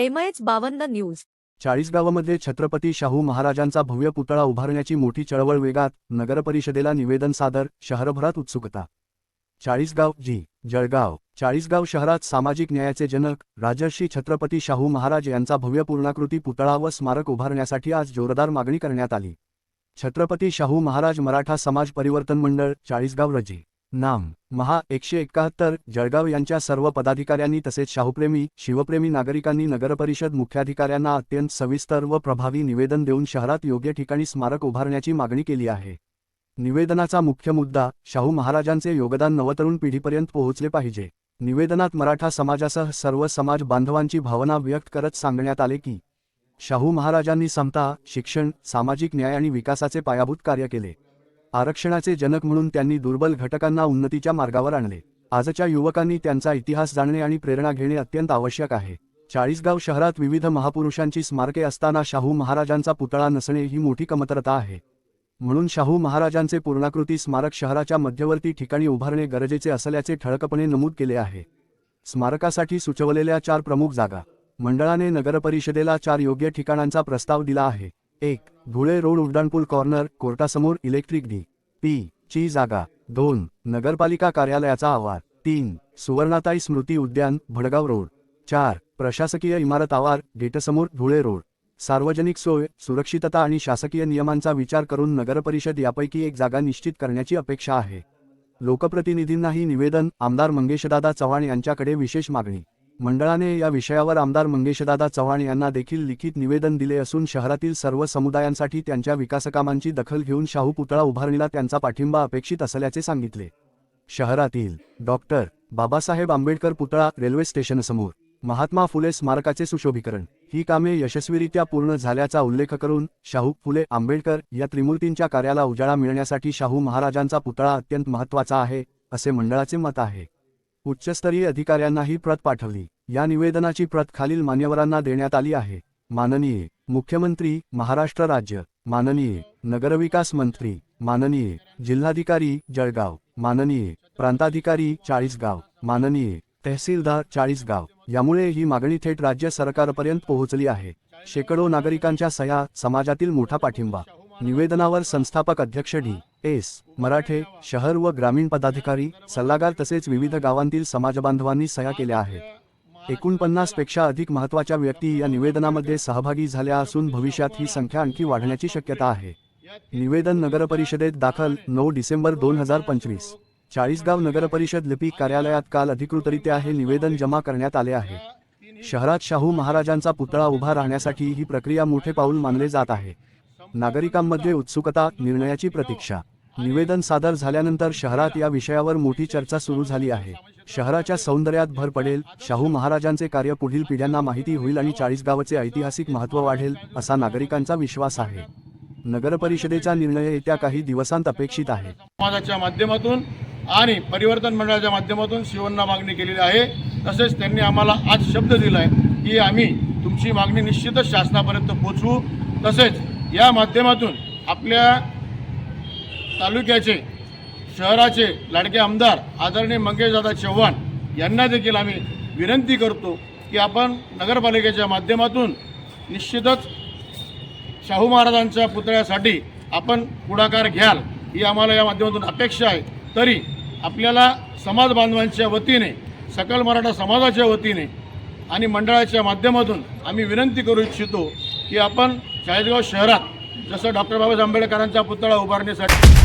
MH52 news. चाळीसगावमध्ये Chhatrapati Shahu महाराजांचा भव्य पुतळा उभारण्याची मोठी चळवळ वेगात, नगरपरिषदेला निवेदन सादर, शहरभरात उत्सुकता। चाळीसगाव जळगाव। चाळीसगाव शहरात सामाजिक न्यायाचे जनक राजर्षी छत्रपती शाहू महाराज यांचा भव्य पूर्णाकृती पुतळा व स्मारक उभारण्यासाठी आज जोरदार मागणी करण्यात आली। छत्रपती शाहू महाराज मराठा समाज परिवर्तन मंडळ चाळीसगाव नाम महा 171 जळगाव यांच्या सर्व पदाधिकाऱ्यांनी तसेच शाहूप्रेमी शिवप्रेमी नागरिकांनी नगरपरिषद मुख्याधिकाऱ्यांना अत्यंत सविस्तर व प्रभावी निवेदन देऊन शहरात योग्य ठिकाणी स्मारक उभारण्याची मागणी केली आहे। निवेदनाचा मुख्य मुद्दा शाहू महाराजांचे योगदान नवतरुण पिढीपर्यंत पोहोचले पाहिजे। निवेदनात मराठा समाजासह सर्व समाज बांधवांची भावना व्यक्त करत सांगण्यात आले की शाहू महाराजांनी समता, शिक्षण, सामाजिक न्याय आणि विकासाचे पायाभूत कार्य केले। आरक्षणाचे जनक म्हणून त्यांनी दुर्बल घटकांना उन्नतीच्या मार्गावर आणले। आजच्या युवकांनी त्यांचा इतिहास जाणणे आणि प्रेरणा घेणे अत्यंत आवश्यक आहे। चाळीसगाव शहरात विविध महापुरुषांची स्मारके असताना शाहू महाराजांचा पुतळा नसणे ही मोठी कमतरता आहे। म्हणून शाहू महाराजांचे पूर्णाकृती स्मारक शहराच्या मध्यवर्ती ठिकाणी उभारणे गरजेचे असल्याचे ठळकपणे नमूद केले आहे। स्मारकासाठी सुचवलेल्या 4 प्रमुख जागा मंडळाने नगरपरिषदेला 4 योग्य ठिकाणांचा प्रस्ताव दिला आहे। 1. धुळे रोड उड्डाणपूल कॉर्नर कोर्टासमोर इलेक्ट्रिक डी.पी. ची जागा। 2. नगरपालिका कार्यालयाचा आवार। 3. सुवर्णाताई स्मृती उद्यान भडगाव रोड। 4. प्रशासकीय इमारत आवार गेटसमोर धुळे रोड। सार्वजनिक सोय, सुरक्षितता आणि शासकीय नियमांचा विचार करून नगरपरिषद यापैकी एक जागा निश्चित करण्याची अपेक्षा आहे। लोकप्रतिनिधींनाही निवेदन आमदार मंगेशदादा चव्हाण यांच्याकडे विशेष मागणी। मंडळाने या विषयावर आमदार मंगेशदादा चव्हाण यांना देखील लिखित निवेदन दिले असून शहरातील सर्व समुदायांसाठी त्यांच्या विकासकामांची दखल घेऊन शाहू पुतळा उभारणीला त्यांचा पाठिंबा अपेक्षित असल्याचे सांगितले। शहरातील डॉक्टर बाबासाहेब आंबेडकर पुतळा रेल्वे स्टेशनसमोर महात्मा फुले स्मारकाचे सुशोभीकरण ही कामे यशस्वीरित्या पूर्ण झाल्याचा उल्लेख करून शाहू फुले आंबेडकर या त्रिमूर्तींच्या कार्याला उजाळा मिळण्यासाठी शाहू महाराजांचा पुतळा अत्यंत महत्त्वाचा आहे, असे मंडळाचे मत आहे। उच्चस्तरीय अधिकाऱ्यांनाही प्रत पाठवली। या निवेदनाची प्रत खालील मान्यवरांना देण्यात आली आहे। माननीय मुख्यमंत्री महाराष्ट्र राज्य, माननीय नगरविकास मंत्री, माननीय जिल्हाधिकारी जळगाव, माननीय प्रांताधिकारी चाळीसगाव, माननीय तहसीलदार चाळीसगाव। यामुळे ही मागणी थेट राज्य सरकारपर्यंत पोहोचली आहे। शेकडो नागरिकांच्या सह्या, समाजातील मोठा पाठिंबा। निवेदनावर संस्थापक अध्यक्ष डी.एस. मराठे, शहर व ग्रामीण पदाधिकारी, सल्लागार तसेच विविध गावांतील समाजबांधवांनी सह्या केल्या आहेत। 49 पेक्षा अधिक महत्त्वाच्या व्यक्ती या निवेदनामध्ये सहभागी झाल्या असून भविष्यात ही संख्या आणखी वाढण्याची शक्यता आहे। निवेदन नगरपरिषदेत दाखल 9 डिसेंबर 2025। चाळीसगाव नगरपरिषद लिपिक कार्यालयात काल अधिकृतरित्या हे निवेदन जमा करण्यात आले आहे। शहरात शाहू महाराजांचा पुतळा उभा राहण्यासाठी ही प्रक्रिया मोठे पाऊल मानले जात आहे। नागरिकांमध्ये उत्सुकता, निर्णयाची प्रतीक्षा। निवेदन सादर झाल्यानंतर शहरात या विषयावर मोठी चर्चा सुरू झाली आहे। शहराच्या सौंदर्यात भर पडेल, शाहू महाराजांचे कार्य पुढील पिढ्यांना माहिती होईल आणि चाळीसगावचे ऐतिहासिक महत्त्व वाढेल, असा नागरिकांचा विश्वास आहे। नगरपरिषदेचा निर्णय येत्या काही दिवसांत अपेक्षित आहे। समाजाच्या माध्यमातून आणि परिवर्तन मंडळाच्या माध्यमातून शिवण्णा मागणी केलेली आहे। तसेच त्यांनी आम्हाला आज शब्द दिलाय की आम्ही तुमची मागणी निश्चितच शासनापर्यंत पोहोचवू। तसेच या माध्यमातून आपल्या तालुक्याचे शहराचे लाडके आमदार आदरणीय मंगेशदादा चव्हाण यांना देखील आम्ही विनंती करतो की आपण नगरपालिकेच्या माध्यमातून निश्चितच शाहू महाराजांच्या पुतळ्यासाठी आपण पुढाकार घ्याल ही आम्हाला या माध्यमातून अपेक्षा आहे। तरी आपल्याला समाज बांधवांच्या वतीने, सकल मराठा समाजाच्या वतीने आणि मंडळाच्या माध्यमातून आम्ही विनंती करू इच्छितो की आपण चाळीसगाव शहरात जसं डॉक्टर बाबासाहेब आंबेडकरांचा पुतळा उभारण्यासाठी